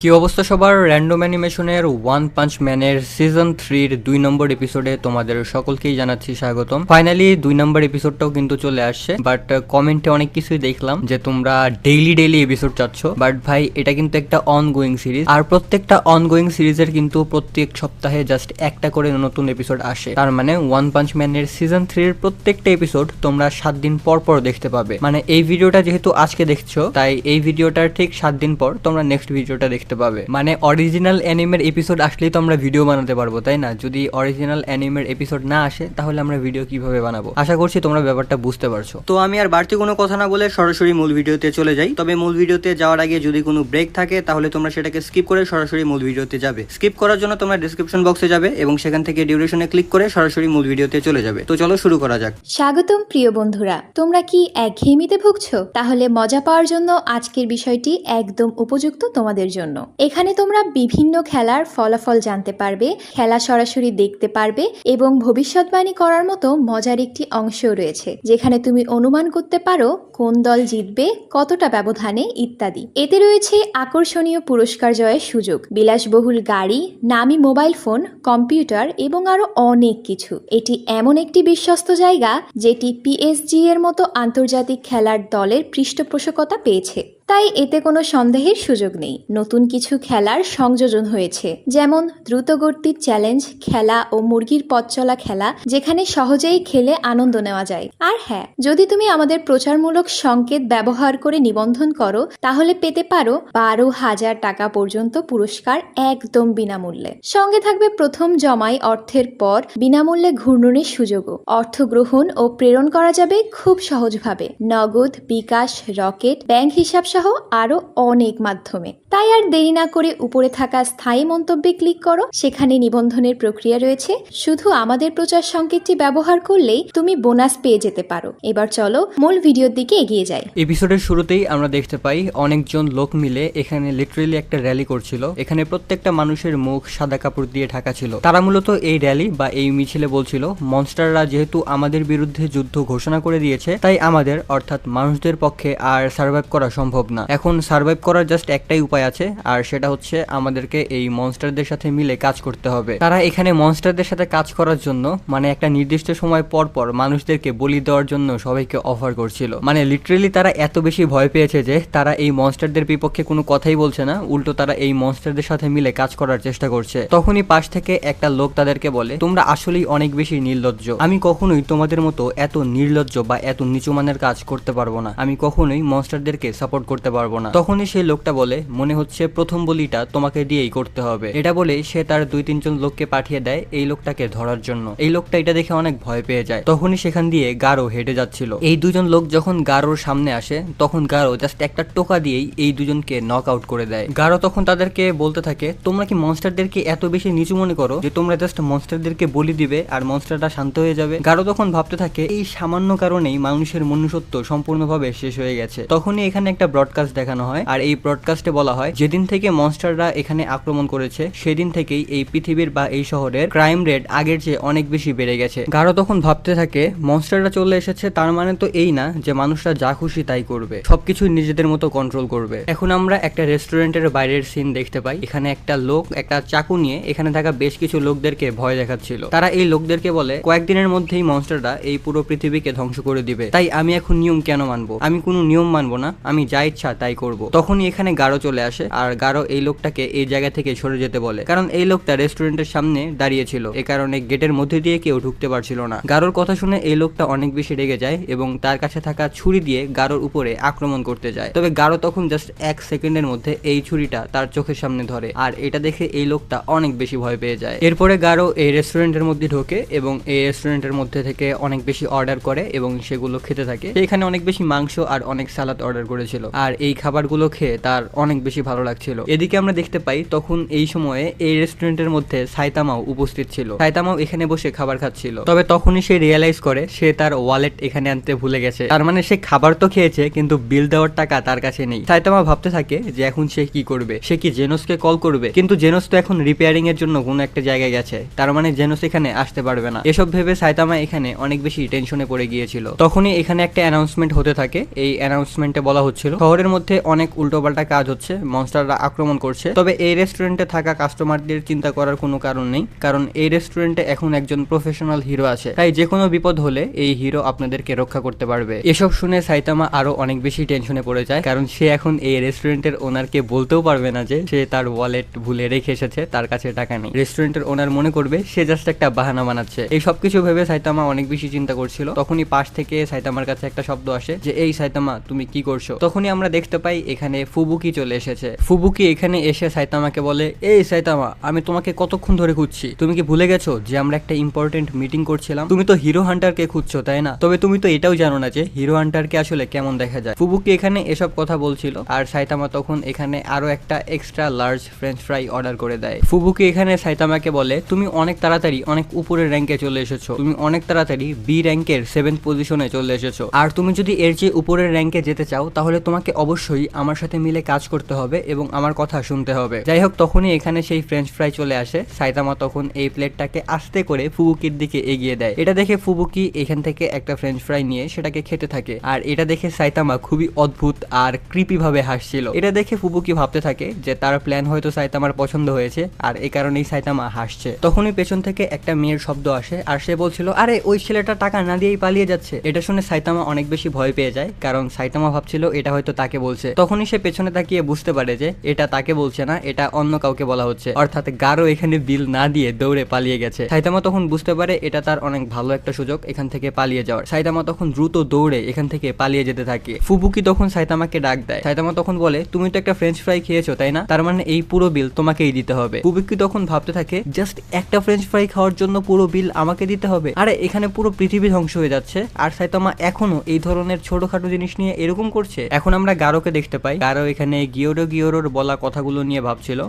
কি অবস্থা সবার, র্যান্ডম অ্যানিমেশনের ওয়ান পাঞ্চ ম্যানের সিজন 3-র 2 নম্বর এপিসোডে তোমাদের সকলকেই জানাচ্ছি স্বাগতম। ফাইনালি 2 নম্বর এপিসোডটাও কিন্তু চলে আসছে, বাট কমেন্টে অনেক কিছুই দেখলাম যে তোমরা ডেইলি এপিসোড চাচ্ছ। বাট ভাই, এটা কিন্তু একটা অনগোয়িং সিরিজ, আর প্রত্যেকটা অনগোয়িং সিরিজের কিন্তু প্রত্যেক সপ্তাহে জাস্ট একটা করে নতুন এপিসোড আসে। তার মানে ওয়ান পাঞ্চ ম্যানের সিজন 3-র প্রত্যেকটা এপিসোড তোমরা 7 দিন পর পর দেখতে পাবে। মানে এই ভিডিওটা যেহেতু আজকে দেখছো, তাই এই ভিডিওটার ঠিক 7 দিন পর তোমরা নেক্সট ভিডিওটা দেখতে পাবে। মানে অরিজিনাল অ্যানিমের এপিসোড আসলেই তো আমরা ভিডিও বানাতে পারবো, তাই না? যদি অরিজিনাল অ্যানিমের এপিসোড না আসে তাহলে আমরা ভিডিও কিভাবে বানাবো? আশা করছি তোমরা ব্যাপারটা বুঝতে পারছো। তো আমি আর বাড়তি কোনো কথা না বলে সরাসরি মূল ভিডিওতে চলে যাই। তবে মূল ভিডিওতে যাওয়ার আগে যদি কোনো ব্রেক থাকে তাহলে তোমরা সেটাকে স্কিপ করে সরাসরি মূল ভিডিওতে যাবে। স্কিপ করার জন্য তোমরা ডেসক্রিপশন বক্সে যাবে এবং সেখান থেকে ডিউরেশনে ক্লিক করে সরাসরি মূল ভিডিওতে চলে যাবে। তো চলো শুরু করা যাক। স্বাগতম প্রিয় বন্ধুরা, তোমরা কি একঘেয়েমিতে ভুগছো? তাহলে মজা পাওয়ার জন্য আজকের বিষয়টি একদম উপযুক্ত তোমাদের জন্য। এখানে তোমরা বিভিন্ন খেলার ফলাফল জানতে পারবে, খেলা সরাসরি দেখতে পারবে এবং ভবিষ্যৎবাণী করার মতো মজার একটি অংশও রয়েছে, যেখানে তুমি অনুমান করতে পারো কোন দল জিতবে, কতটা ব্যবধানে ইত্যাদি। এতে রয়েছে আকর্ষণীয় পুরস্কার জয়ের সুযোগ, বিলাসবহুল গাড়ি, নামি মোবাইল ফোন, কম্পিউটার এবং আরো অনেক কিছু। এটি এমন একটি বিশ্বস্ত জায়গা যেটি পিএসজি এর মতো আন্তর্জাতিক খেলার দলের পৃষ্ঠপোষকতা পেয়েছে, তাই এতে কোনো সন্দেহের সুযোগ নেই। নতুন কিছু খেলার সংযোজন হয়েছে, যেমন দ্রুতগতির চ্যালেঞ্জ খেলা ও মুরগির পথ চলা খেলা, যেখানে সহজেই খেলে আনন্দ নেওয়া যায়। আর হ্যাঁ, যদি তুমি আমাদের প্রচারমূলক সংকেত ব্যবহার করে নিবন্ধন করো তাহলে পেতে পারো 12,000 টাকা পর্যন্ত পুরস্কার একদম বিনামূল্যে। সঙ্গে থাকবে প্রথম জমাই অর্থের পর বিনামূল্যে ঘূর্ণনের সুযোগও। অর্থ গ্রহণ ও প্রেরণ করা যাবে খুব সহজভাবে, নগদ, বিকাশ, রকেট, ব্যাংক হিসাব সহ আরো অনেক মাধ্যমে। তাই আর দেরি না করে উপরে থাকা স্থায়ী মন্তব্যে ক্লিক করো, সেখানে নিবন্ধনের প্রক্রিয়া রয়েছে। শুধু আমাদের প্রচার সংকেতটি ব্যবহার করলেই তুমি বোনাস পেয়ে যেতে পারো। এবার চলো মূল ভিডিওর দিকে এগিয়ে যাই। এপিসোডের শুরুতেই আমরা দেখতে পাই অনেকজন লোক মিলে এখানে লিটারেলি একটা র্যালি করছিল। এখানে প্রত্যেকটা মানুষের মুখ সাদা কাপড় দিয়ে ঢাকা ছিল। তারা মূলত এই র্যালি বা এই মিছিলে বলছিল, মনস্টাররা যেহেতু আমাদের বিরুদ্ধে যুদ্ধ ঘোষণা করে দিয়েছে, তাই আমাদের অর্থাৎ মানুষদের পক্ষে আর সার্ভাইভ করা সম্ভব না। এখন সার্ভাইভ করার জাস্ট একটাই উপায় আছে, আর সেটা হচ্ছে আমাদেরকে এই মনস্টারদের সাথে মিলে কাজ করতে হবে। তারা এখানে মনস্টারদের সাথে কাজ করার জন্য মানে একটা নির্দিষ্ট সময় পর পর মানুষদেরকে বলি দেওয়ার জন্য সবাইকে অফার করছিল। মানে লিটারেলি তারা এত বেশি ভয় পেয়েছে যে তারা এই মনস্টারদের বিপক্ষে কোনো কথাই বলছে না, উল্টো তারা এই মনস্টারদের সাথে মিলে কাজ করার চেষ্টা করছে। তখনই পাশ থেকে একটা লোক তাদেরকে বলে, তোমরা আসলেই অনেক বেশি নির্লজ্জ। আমি কখনোই তোমাদের মতো এত নির্লজ্জ বা এত নিচু মানের কাজ করতে পারবো না। আমি কখনোই মনস্টারদেরকে সাপোর্ট করতে পারবো না। তখনই সেই লোকটা বলে, মনে হচ্ছে প্রথম বলিটা তোমাকে দিয়েই করতে হবে। এটা বলে সে তার 2-3 জন লোককে পাঠিয়ে দেয় এই লোকটাকে ধরার জন্য। এই লোকটা এটা দেখে অনেক ভয় পেয়ে যায়। তখনই সেখান দিয়ে গারো হেঁটে যাচ্ছিল। এই দুজন লোক যখন গারোর সামনে আসে, তখন গারো জাস্ট একটা টোকা দিয়েই এই দুজনকে নক আউট করে দেয়। গারো তখন তাদেরকে বলতে থাকে, তোমরা কি মনস্টারদেরকে এত বেশি নিচু মনে করো যে তোমরা জাস্ট মনস্টারদেরকে বলি দিবে আর মনস্টারটা শান্ত হয়ে যাবে? গারো তখন ভাবতে থাকে এই সামান্য কারণেই মানুষের মনুষ্যত্ব সম্পূর্ণভাবে শেষ হয়ে গেছে। তখনই এখানে একটা ব্রডকাস্ট দেখানো হয়, আর এই ব্রডকাস্টে বলা হয়, যেদিন থেকে মনস্টাররা এখানে আক্রমণ করেছে সেদিন থেকেই এই পৃথিবীর বা এই শহরের ক্রাইম রেট আগের চেয়ে অনেক বেশি বেড়ে গেছে। গারো তখন ভাবতে থাকে, মনস্টাররা চলে এসেছে, তার মানে তো এই না যে মানুষরা যা খুশি তাই করবে, সবকিছু নিজেদের মতো কন্ট্রোল করবে। এখন আমরা একটা রেস্টুরেন্টের বাইরের সিন দেখতে পাই। এখানে একটা লোক একটা চাকু নিয়ে এখানে থাকা বেশ কিছু লোকদেরকে ভয় দেখাচ্ছিল। তারা এই লোকদেরকে বলে, কয়েকদিনের মধ্যেই মনস্টাররা এই পুরো পৃথিবীকে ধ্বংস করে দিবে, তাই আমি এখন নিয়ম কেন মানবো? আমি কোনো নিয়ম মানবো না, আমি যা ইচ্ছা তাই করব। তখনই এখানে গারো চলে আসে, আর গারো এই লোকটাকে এই জায়গা থেকে সরে যেতে বলে, কারণ এই লোকটা রেস্টুরেন্টের সামনে দাঁড়িয়েছিল, এ কারণে গেটের মধ্যে দিয়ে কেউ ঢুকতে পারছিল না। গারোর কথা শুনে এই লোকটা অনেক বেশি রেগে যায় এবং তার কাছে থাকা ছুরি দিয়ে গারোর উপরে আক্রমণ করতে যায়। তবে গারো তখন জাস্ট 1 সেকেন্ডের মধ্যে এই ছুরিটা তার চোখের সামনে ধরে, আর এটা দেখে এই লোকটা অনেক বেশি ভয় পেয়ে যায়। এরপরে গারো এই রেস্টুরেন্টের মধ্যে ঢোকে এবং এই রেস্টুরেন্টের মধ্যে থেকে অনেক বেশি অর্ডার করে এবং সেগুলো খেতে থাকে। এখানে অনেক বেশি মাংস আর অনেক সালাদ অর্ডার করেছিল, আর এই খাবারগুলো খেয়ে তার অনেক বেশি ভালো লাগছিল। এদিকে আমরা দেখতে পাই তখন এই সময়ে এই রেস্টুরেন্টের মধ্যে সাইতামাও উপস্থিত ছিল। সাইতামাও এখানে বসে খাবার খাচ্ছিল। তবে তখনই সে রিয়েলাইজ করে সে তার ওয়ালেট এখানে আনতে ভুলে গেছে। তার মানে সে খাবার তো খেয়েছে কিন্তু বিল দেওয়ার টাকা তার কাছে নেই। সাইতামা ভাবতে থাকে যে এখন সে কি করবে। সে কি জেনোসকে কল করবে? কিন্তু জেনোস তো এখন রিপেয়ারিং এর জন্য কোনো একটা জায়গায় গেছে, তার মানে জেনোস এখানে আসতে পারবে না। এসব ভেবে সাইতামা এখানে অনেক বেশি টেনশনে পড়ে গিয়েছিল। তখনই এখানে একটা অ্যানাউন্সমেন্ট হতে থাকে। এই অ্যানাউন্সমেন্টে বলা হচ্ছিল, শহরে শহরের মধ্যে অনেক উল্টোপাল্টা কাজ হচ্ছে, মনস্টাররা আক্রমণ করছে, তবে এই রেস্টুরেন্টে থাকা কাস্টমারদের চিন্তা করার কোনো কারণ নেই, কারণ এই রেস্টুরেন্টে এখন একজন প্রফেশনাল হিরো আছে, তাই যে কোনো বিপদ হলে এই হিরো আপনাদেরকে রক্ষা করতে পারবে। এসব শুনে সাইতামা আরো অনেক বেশি টেনশনে পড়ে যায়, কারণ সে এখন এই রেস্টুরেন্টের ওনারকে বলতেও পারবে না যে সে তার ওয়ালেট ভুলে রেখে এসেছে, তার কাছে টাকা নেই। রেস্টুরেন্টের ওনার মনে করবে সে জাস্ট একটা বাহানা বানাচ্ছে। এই সবকিছু ভেবে সাইতামা অনেক বেশি চিন্তা করছিল। তখনই পাশ থেকে সাইতামার কাছে একটা শব্দ আসে যে এই সাইতামা তুমি কি করছো। তখনই আমরা দেখতে পাই এখানে ফুবুকি চলে এসেছে। ফুবুকি এখানে এসে সাইতামাকে বলে, এই সাইতামা, আমি তোমাকে কতক্ষণ ধরে খুঁজছি, তুমি কি ভুলে গেছো যে আমরা একটা ইম্পর্টেন্ট মিটিং করছিলাম? তুমি তো হিরো হান্টারকে খুঁজছো তাই না? তবে তুমি তো এটাও জানো না যে হিরো হান্টারকে আসলে কেমন দেখা যায়। ফুবুকি এখানে এসব কথা বলছিল, আর সাইতামা তখন এখানে আরো একটা extra large French fry order করে দেয়। ফুবুকি এখানে সাইতামাকে বলে, তুমি অনেক তাড়াতাড়ি অনেক উপরের র্যাঙ্কে চলে এসেছো, তুমি অনেক তাড়াতাড়ি বি র্যাঙ্কের 7th পজিশনে চলে এসেছো, আর তুমি যদি এর চেয়ে উপরের র্যাঙ্কে যেতে চাও তাহলে তোমাকে অবশ্যই আমার সাথে মিলে কাজ করতে হবে এবং আমার কথা শুনতে হবে। যাই হোক, তখনই এখানে সেই ফ্রেঞ্চ ফ্রাই চলে আসে। সাইতামা তখন এই প্লেটটাকে আস্তে করে ফুবুকির দিকে এগিয়ে দেয়। এটা দেখে ফুবুকি এখান থেকে একটা ফ্রেঞ্চ ফ্রাই নিয়ে সেটাকে খেতে থাকে, আর এটা দেখে সাইতামা খুবই অদ্ভুত আর ক্রিপি ভাবে হাসছিল। এটা দেখে ফুবুকি ভাবতে থাকে যে তার প্ল্যান হয়তো সাইতামার পছন্দ হয়েছে, আর এই কারণেই সাইতামা হাসছে। তখনই পেছন থেকে একটা মেয়ের শব্দ আসে, আর সে বলছিল, আরে ওই ছেলেটা টাকা না দিয়েই পালিয়ে যাচ্ছে। এটা শুনে সাইতামা অনেক বেশি ভয় পেয়ে যায়, কারণ সাইতামা ভাবছিল এটা হয়তো তাকে বলছে। তখনই সে পেছনে তাকিয়ে বুঝতে পারে যে এটা তাকে বলছে না, এটা অন্য কাউকে বলা হচ্ছে, অর্থাৎ গারো এখানে বিল না দিয়ে দৌড়ে পালিয়ে গেছে। সাইতামা তখন বুঝতে পারে এটা তার অনেক ভালো একটা সুযোগ এখান থেকে পালিয়ে যাওয়ার। সাইতামা তখন দ্রুত দৌড়ে এখান থেকে পালিয়ে যেতে থাকে। ফুবুকি তখন সাইতামাকে ডাক দেয়। সাইতামা তখন বলে, তুমি তো একটা ফ্রেঞ্চ ফ্রাই খেয়েছো তাই না? তার মানে এই পুরো বিল তোমাকেই দিতে হবে। ফুবুকি তখন ভাবতে থাকে, জাস্ট একটা ফ্রেঞ্চ ফ্রাই খাওয়ার জন্য পুরো বিল আমাকে দিতে হবে? আরে এখানে পুরো পৃথিবী ধ্বংস হয়ে যাচ্ছে, আর সাইতামা এখনো এই ধরনের ছোটখাটো জিনিস নিয়ে এরকম করছে। এখন আমরা গারোকে দেখতে পাই। গারো এখানে গিওরোর বলা কথাগুলো নিয়ে ভাবছিল।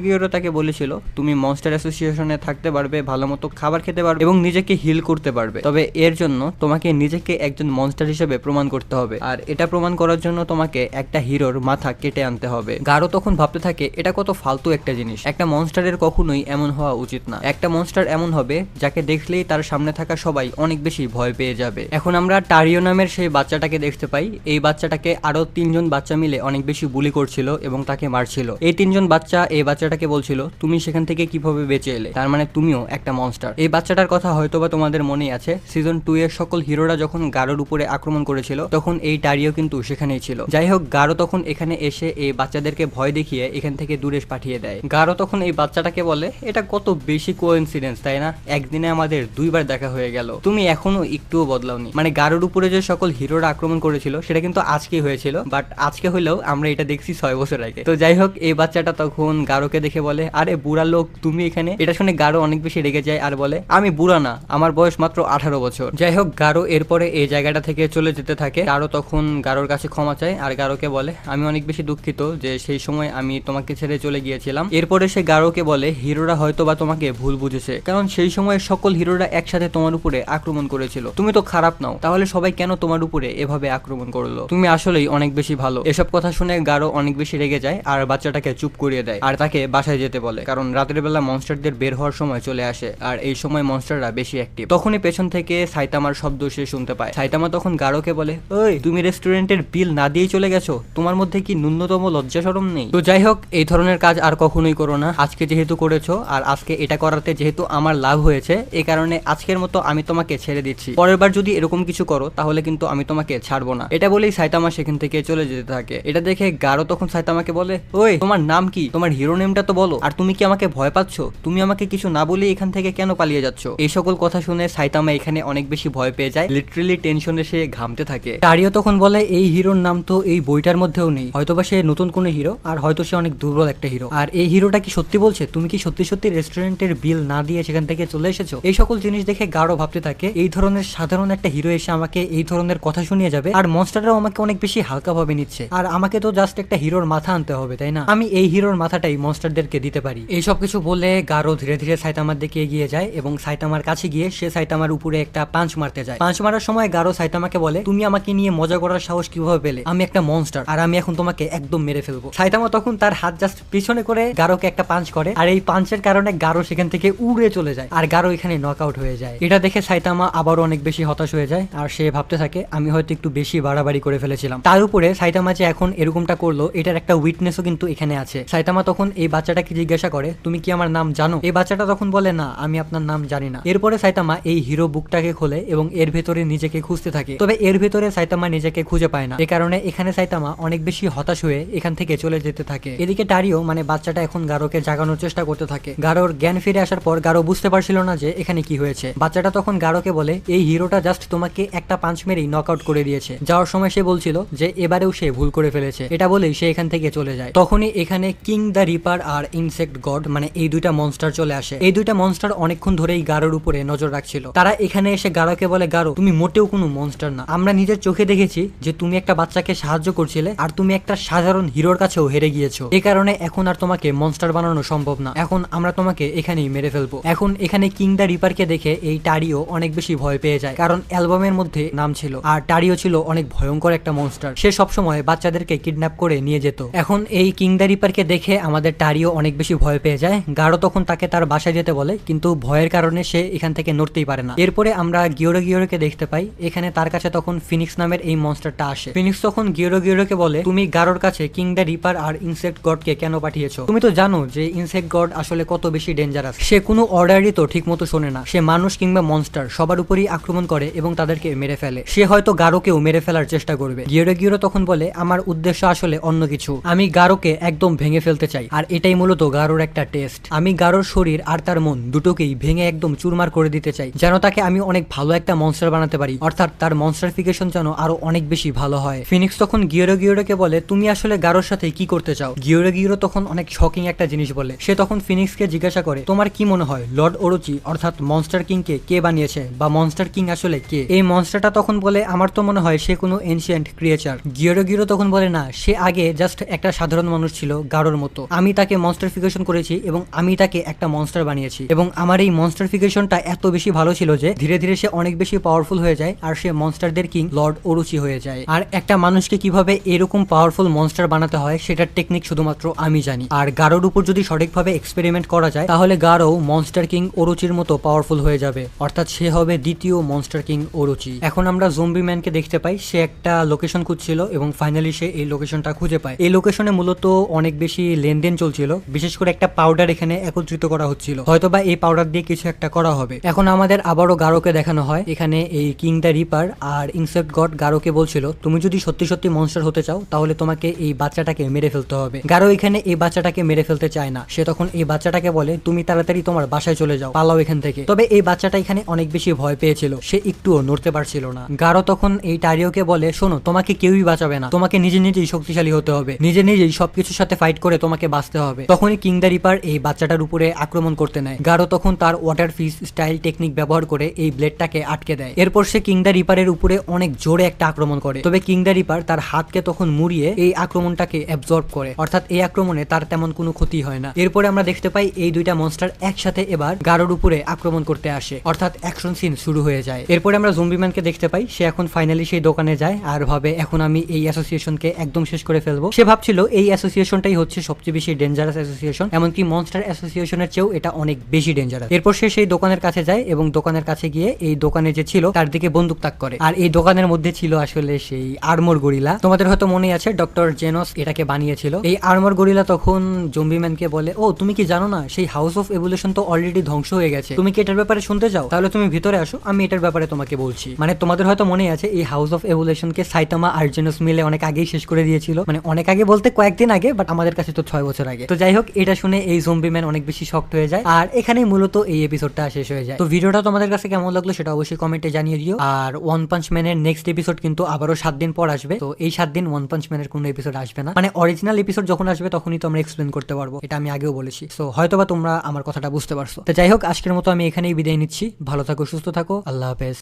গিওরো তাকে বলেছিল, তুমি মনস্টার অ্যাসোসিয়েশনে থাকতে পারবে, ভালো মতো খাবার খেতে পারবে এবং নিজেকে হিল করতে পারবে, তবে এর জন্য তোমাকে নিজেকে একজন মনস্টার হিসেবে প্রমাণ করতে হবে, আর এটা প্রমাণ করার জন্য তোমাকে একটা হিরোর মাথা কেটে আনতে হবে। গারো তখন ভাবতে থাকে, এটা কত ফালতু একটা জিনিস, একটা মনস্টারের কখনোই এমন হওয়া উচিত না। একটা মনস্টার এমন হবে যাকে দেখলেই তার সামনে থাকা সবাই অনেক বেশি ভয় পেয়ে যাবে। এখন আমরা টারিও নামের সেই বাচ্চাটাকে দেখতে পাই। এই বাচ্চাটাকে আরো 3জন বাচ্চা মিলে অনেক বেশি বুলি করছিল এবং তাকে মারছিল। এই 3জন বাচ্চা এই বাচ্চাটাকে বলছিল, তুমি সেখান থেকে কিভাবে বেঁচে এলে, তার মানে তুমিও একটা মনস্টার। এই বাচ্চাটার কথা হয়তোবা তোমাদের মনেই আছে, সিজন 2 এর সকল হিরোরা যখন গারোর উপরে আক্রমণ করেছিল তখন এই টারিও কিন্তু সেখানেই ছিল। যাই হোক, গারো তখন এখানে এসে এই বাচ্চাদেরকে ভয় দেখিয়ে এখান থেকে দূরে পাঠিয়ে দেয়। গারো তখন এই বাচ্চাটাকে বলে, এটা কত বেশি কোইন্সিডেন্স তাই না, একদিনে আমাদের 2বার দেখা হয়ে গেল, তুমি এখনো একটুও বদলাওনি। মানে গারোর উপরে যে সকল হিরোরা আক্রমণ করেছিল সেটা কিন্তু আজকেই হয়েছিল, বাট আজকে হলেও আমরা এটা দেখছি 6 বছর আগে। তো যাই হোক, এই বাচ্চাটা তখন গারোকে দেখে বলে, আরে বুড়া লোক তুমি এখানে। এটা শুনে গারো অনেক বেশি রেগে যায় আর বলে, আমি বুড়া না, আমার বয়স মাত্র 18 বছর। যাই হোক, গারো এরপরে এই জায়গাটা থেকে চলে যেতে থাকে। গারো তখন গারোর কাছে ক্ষমা চায় আর গারোকে বলে, আমি অনেক বেশি দুঃখিত যে সেই সময় আমি তোমাকে ছেড়ে চলে গিয়েছিলাম। এরপরে সে গারোকে বলে, হিরোরা হয়তো বা তোমাকে ভুল বুঝেছে, কারণ সেই সময় সকল হিরোরা একসাথে তোমার উপরে আক্রমণ করেছিল, তুমি তো খারাপ নাও, তাহলে সবাই কেন তোমার উপরে এভাবে আক্রমণ করলো, তুমি আসলেই অনেক বেশি ভালো। এসব কথা শুনে গারো অনেক বেশি রেগে যায় আর বাচ্চাটাকে চুপ করিয়ে দেয় আর তাকে বাসায় যেতে বলে, কারণ রাতের বেলা মনস্টারদের বের হওয়ার সময় চলে আসে আর এই সময় মনস্টাররা বেশি অ্যাক্টিভ। তখনই পেছন থেকে সাইতামার শব্দ সে শুনতে পায়। সাইতামা তখন গারোকে বলে, ওই তুমি রেস্টুরেন্টের বিল না দিয়েই চলে গেছো, তোমার মধ্যে কি ন্যূনতম লজ্জা শরম নেই? তো যাই হোক, এই ধরনের কাজ আর কখনোই করো না, আজকে যেহেতু করেছো আর আজকে এটা করাতে যেহেতু আমার লাভ হয়েছে, এই কারণে আজকের মতো আমি তোমাকে ছেড়ে দিচ্ছি, পরের বার যদি এরকম কিছু করো তাহলে কিন্তু আমি তোমাকে ছাড়বো না। এটা বলেই সাইতামা সেখান থেকে চলে যেতে থাকে। এটা দেখে গারো তখন সাইতামাকে বলে, ওই তোমার নাম কি, তোমার হিরো নেমটা তো বলো, আর তুমি কি আমাকে ভয় পাচ্ছ? তুমি আমাকে কিছু না বলে এখান থেকে কেন পালিয়ে যাচ্ছ? এই সকল কথা শুনে সাইতামা এখানে অনেক বেশি ভয় পেয়ে যায়, লিটারালি টেনশনে সে ঘামতে থাকে। টারিও তখন বলে, এই হিরোর নাম তো এই বইটার মধ্যেও নেই, হয়তোবা সে নতুন কোনো হিরো, আর হয়তো সে অনেক দুর্বল একটা হিরো। আর এই হিরোটা কি সত্যি বলছে? তুমি কি সত্যি সত্যি রেস্টুরেন্টের বিল না দিয়ে সেখান থেকে চলে এসেছো? এই সকল জিনিস দেখে গারো ভাবতে থাকে, এই ধরনের সাধারণ একটা হিরো এসে আমাকে এই ধরনের কথা শুনিয়ে যাবে, আর মনস্টাররাও আমাকে অনেক বেশি হালকা ভাবে নিচ্ছে, আর আমাকে তো জাস্ট একটা হিরোর মাথা আনতে হবে তাই না, আমি এই হিরোর মাথাটাই মনস্টারদেরকে দিতে পারি। এই সব কিছু বলে গারো ধীরে ধীরে সাইতামার দিকে এগিয়ে যায় এবং সাইতামার কাছে গিয়ে সে সাইতামার উপরে একটা পাঞ্চ মারতে যায়। পাঞ্চ মারার সময় গারো সাইতামাকে বলে, তুমি আমাকে নিয়ে মজা করার সাহস কিভাবে পেলে? আমি একটা মনস্টার আর আমি এখন তোমাকে একদম মেরে ফেলবো। সাইতামা তখন তার হাত জাস্ট পিছনে করে গারোকে একটা পাঞ্চ করে, আর এই পাঞ্চের কারণে গারো সেখান থেকে উড়ে চলে যায় আর গারো এখানে নক আউট হয়ে যায়। এটা দেখে সাইতামা আবারও অনেক বেশি হতাশ হয়ে যায় আর সে ভাবতে থাকে, আমি হয়তো একটু বেশি বাড়াবাড়ি করে ফেলেছিলাম। তার উপরে সাইতামা যে এখন এরকমটা করলো এটার একটা উইটনেসও কিন্তু এখানে আছে। সাইতামা তখন এই বাচ্চাটাকে জিজ্ঞাসা করে, তুমি কি আমার নাম জানো? এই বাচ্চাটা তখন বলে, না আমি আপনার নাম জানি না। এরপরে সাইতামা এই হিরো বুকটাকে খোলে এবং এর ভেতরে নিজেকে খুঁজতে থাকে। তবে এর ভেতরে সাইতামা নিজেকে খুঁজে পায় না। এ কারণে এখানে সাইতামা অনেক বেশি হতাশ হয়ে এখান থেকে চলে যেতে থাকে। এদিকে টারিও মানে বাচ্চাটা এখন গারোকে জাগানোর চেষ্টা করতে থাকে। গারোর জ্ঞান ফিরে আসার পর গারো বুঝতে পারছিল না যে এখানে কি হয়েছে। বাচ্চাটা তখন গারোকে বলে, এই হিরোটা জাস্ট তোমাকে একটা পাঞ্চ মেরেই নক আউট করে দিয়েছে। যাওয়ার সময় সে বলছিল যে এবারেও সে ভুল করে ফেলেছে। এটা বলেই সে এখান থেকে চলে যায়। তখনই এখানে কিং দ্য রিপার আর ইনসেক্ট গড মানে এই দুইটা মনস্টার চলে আসে। এই দুইটা মনস্টার অনেকক্ষণ ধরেই গারোর উপরে নজর রাখছিল। তারা এখানে এসে গারোকে বলে, গারো তুমি মোটেও কোনো মনস্টার না। আমরা নিজের চোখে দেখেছি যে তুমি একটা বাচ্চাকে সাহায্য করছিলে আর তুমি একটা সাধারণ হিরোর কাছেও হেরে গিয়েছো। এই কারণে এখন আর তোমাকে মনস্টার বানানো সম্ভব না। এখন আমরা তোমাকে এখানেই মেরে ফেলবো। এখন এখানে কিং দ্য রিপারকে দেখে এই টারিও অনেক বেশি ভয় পেয়ে যায়, কারণ অ্যালবামের মধ্যে নাম ছিল আর টারিও ছিল অনেক ভয়ঙ্কর একটা মনস্টার। সে সবসময় বাচ্চাদেরকে কিডন্যাপ করে নিয়ে যেত। এখন এই কিং দ্য রিপারকে দেখে আমাদের টারিও অনেক বেশি ভয় পেয়ে যায়। গারো তখন তাকে তার বাসায় যেতে বলে, কিন্তু ভয়ের কারণে সে এখান থেকে নড়তেই পারে না। এরপরে আমরা গিওরোকে দেখতে পাই। এখানে তার কাছে তখন ফিনিক্স নামের এই মনস্টারটা আসে। ফিনিক্স তখন গিওরোকে বলে, তুমি গারোর কাছে কিং দ্য রিপার আর ইনসেক্ট গডকে কেন পাঠিয়েছো? তুমি তো জানো যে ইনসেক্ট গড আসলে কত বেশি ডেঞ্জারাস। সে কোনো অর্ডারই তো ঠিক মতো শোনে না। সে মানুষ কিংবা মনস্টার সবার উপরই আক্রমণ করে এবং তাদেরকে মেরে ফেলে। সে হয়তো গারোকেও মেরে ফেলার চেষ্টা করবে। গিওরো তখন বলে, আমার উদ্দেশ্য আসলে অন্য কিছু। আমি গারোকে একদম ভেঙে ফেলতে চাই আর এটাই মূলত গারোর একটা টেস্ট। আমি গারোর শরীর আর তার মন দুটোকেই ভেঙে একদম চুরমার করে দিতে চাই, যেন তাকে আমি অনেক ভালো একটা মনস্টার বানাতে পারি, অর্থাৎ তার মনস্টারিফিকেশন যেন আরো অনেক বেশি ভালো হয়। ফিনিক্স তখন গিওরোকে বলে, তুমি আসলে গারোর সাথে কি করতে চাও? গিওরো তখন অনেক শকিং একটা জিনিস বলে। সে তখন ফিনিক্সকে জিজ্ঞাসা করে, তোমার কি মনে হয় লর্ড ওরোচি অর্থাৎ মনস্টার কিংকে কে বানিয়েছে বা মনস্টার কিং আসলে কে? এই মনস্টারটা তখন বলে, আমার তো মনে হয় সে কোনো এনশিয়েন্ট ক্রিয়েচার। গিওরো তখন বলে, না, সে আগে জাস্ট একটা সাধারণ মানুষ ছিল গারোর মতো। আমি তাকে মনস্টারিফিকেশন করেছি এবং আমি তাকে একটা মনস্টার বানিয়েছি এবং আমার এই মনস্টারিফিকেশনটা এত বেশি ভালো ছিল যে ধীরে ধীরে সে অনেক বেশি পাওয়ারফুল হয়ে যায় আর সে মনস্টারদের কিং লর্ড ওরোচি হয়ে যায়। আর একটা মানুষকে কিভাবে এরকম পাওয়ারফুল মনস্টার বানাতে হয় সেটার টেকনিক শুধুমাত্র আমি জানি। আর গারোর উপর যদি সঠিকভাবে এক্সপেরিমেন্ট করা যায় তাহলে গারো মনস্টার কিং ওরোচির মতো পাওয়ারফুল হয়ে যাবে, অর্থাৎ সে হবে দ্বিতীয় মনস্টার কিং ওরোচি। এখন আমরা জম্বি ম্যানকে দেখতে পাই। সে একটা লোকেশন খুঁজছিল এবং ফাইনালি সে এই লোকেশনটা খুঁজে পায়। এই লোকেশনে মূলত অনেক বেশি লেনদেন চলছিল, বিশেষ করে একটা পাউডার এখানে একত্রিত করা হচ্ছিল, হয়তোবা এই পাউডার দিয়ে কিছু একটা করা হবে। এখন আমাদের আবারও গারোকে দেখানো হয়। এখানে এই কিং দ্য রিপার আর ইনসেক্ট গড গারোকে বলছিল, তুমি যদি সত্যি সত্যি মনস্টার হতে চাও তাহলে তোমাকে এই বাচ্চাটাকে মেরে ফেলতে হবে। গারো এখানে এই বাচ্চাটাকে মেরে ফেলতে চায় না। সে তখন এই বাচ্চাটাকে বলে, তুমি তাড়াতাড়ি তোমার বাসায় চলে যাও, পালাও এখান থেকে। তবে এই বাচ্চাটা এখানে অনেক বেশি ভয় পেয়েছিল, সে একটুও নড়তে পারছিল না। গারো তখন এই টারিওকে বলে, শোনো, তোমাকে কেউই বাঁচাবে না, তোমাকে নিজেই শক্তিশালী হতে হবে, নিজেই সবকিছুর সাথে ফাইট করে তোমাকে বাঁচতে হবে। তখনই কিং দ্য রিপার এই বাচ্চাটার উপরে আক্রমণ করতে নেয়। গারো তখন তার ওয়াটার ফিস স্টাইল টেকনিক ব্যবহার করে এই ব্লেডটাকে আটকে দেয়। এরপর সে কিং দ্য রিপারের উপরে অনেক জোরে একটা আক্রমণ করে। তবে কিং দ্য রিপার তার হাতকে তখন মুড়িয়ে এই আক্রমণটাকে অ্যাবজর্ব করে, অর্থাৎ এই আক্রমণে তার তেমন কোনো ক্ষতি হয় না। এরপরে আমরা দেখতে পাই এই দুইটা মনস্টার একসাথে এবার গারোর উপরে আক্রমণ করতে আসে, অর্থাৎ অ্যাকশন সিন শুরু হয়ে যায়। এরপরে আমরা জম্বি ম্যানকে দেখতে পাই। সে এখন ফাইনালি সেই দোকানে যায় আর ভাবে, এখন আমি এই অ্যাসোসিয়েশনকে একদম শেষ করে ফেলবো। সে ভাবছিল এই অ্যাসোসিয়েশনটাই হচ্ছে সবচেয়ে বেশি ডেঞ্জারাস অ্যাসোসিয়েশন, এমনকি মনস্টার অ্যাসোসিয়েশনের চেয়েও এটা অনেক বেশি ডেঞ্জারাস। এরপর সে সেই দোকানের কাছে যায় এবং দোকানের কাছে গিয়ে এই দোকানে যে ছিল তার দিকে বন্দুক তাক করে। আর এই দোকানের মধ্যে ছিল আসলে সেই আর্মর গরিলা। তোমাদের হয়তো মনে আছে ডক্টর জেনস এটাকে বানিয়েছিল। এই আর্মর গরিলা তখন জম্বি ম্যানকে বলে, ও তুমি কি জানো না সেই হাউস অফ এভলিউশন তো অলরেডি ধ্বংস হয়ে গেছে, তুমি কি এটার ব্যাপারে শুনতে চাও? তাহলে তুমি ভিতরে আসো, আমি এটার ব্যাপারে তোমাকে বলছি। মানে তোমাদের হয়তো মনে আছে এই হাউস অফ এভলিউশনকে সাইতামা আর জেনস মিলে অনেক আগেই শেষ করে দিয়েছিল, মানে অনেক আগে বলতে কয়েকদিন আগে, বাট আমাদের কাছে তো 6 বছর আগে। তো যাই হোক, এটা শুনে এই জম্বি ম্যান অনেক বেশি শক্ট হয়ে যায় আর এখানেই মূলত এই এপিসোডটা শেষ হয়ে যায়। তো ভিডিওটা তোমাদের কাছে কেমন লাগলো সেটা অবশ্যই কমেন্টে জানিয়ে দিও। আর ওয়ান পাঞ্চ ম্যানের নেক্সট এপিসোড কিন্তু আবারও 7 দিন পর আসবে। তো এই 7 দিন ওয়ান পাঞ্চ ম্যানের কোনো এপিসোড আসবে না, মানে অরিজিনাল এপিসোড যখন আসবে তখনই তো আমরা এক্সপ্লেন করতে পারবো, এটা আমি আগেও বলেছি। সো হয়তোবা তোমরা আমার কথাটা বুঝতে পারছো। তো যাই হোক, আজকের মতো আমি এখানেই বিদায় নিচ্ছি। ভালো থাকো, সুস্থ থাকো, আল্লাহ হাফেজ।